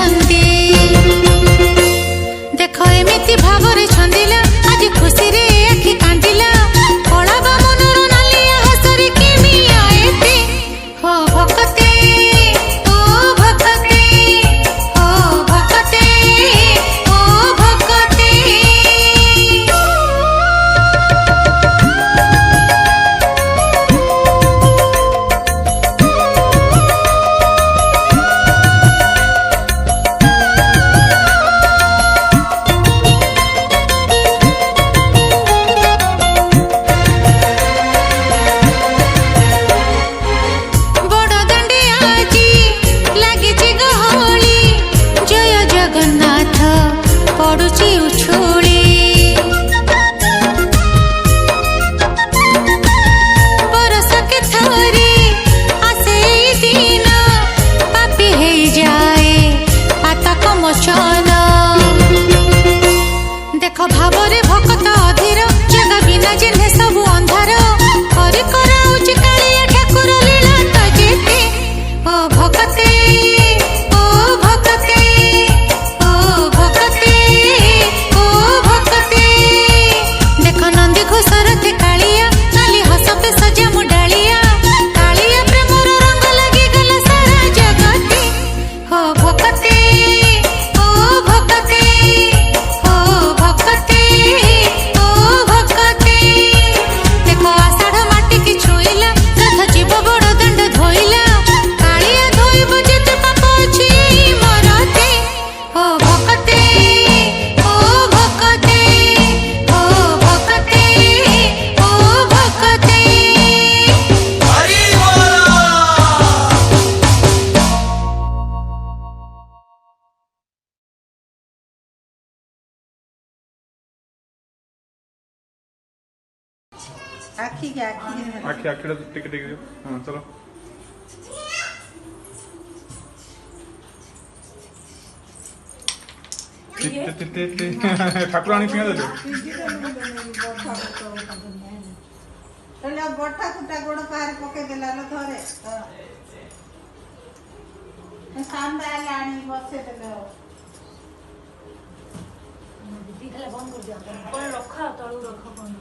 छंदी देख एमिति भावरे छंदिला आज खुशी रे आखि कांदिला कला बा मनर नालिया हसरी केमिया एते हो भक्ते ओ भक्ते ओ भक्ते ओ भक्ते पड़ुची उछुली बरस के थोरी आसे दिन पापी है जाए पातक मोचन देख भावरे भक्त अधीर जगह बिना जिन्हे सब अंधार हरि कराउची कालिया ठाकुर लीला तो जेते ओ भक्ते ओ भक्ते ओ भक्ते घोषरथे कालिया नाली हस पे सजा मुडालिया कालिया प्रेमर रंग लगी गला सारा जगते हो भक्ते ओ भक्ते ओ भक्ते ओ भक्ते देखो आषाढ़ माटी की छुईला रथ जीव बड़ दंड धोइला कालिया धोइब जेते पाप अछि मरते हो भक्ते ओ भक्ते ओ भक्ते आखी के आखी आखी टिक टिक हाँ चलो ठाकुराणी पिया दे बठा कुटा गोड़ पार पके देला लो धरे सांदा लाणी बसे देले दीदी खाली बंद कर दिया कौन रखा तळू रखा कौन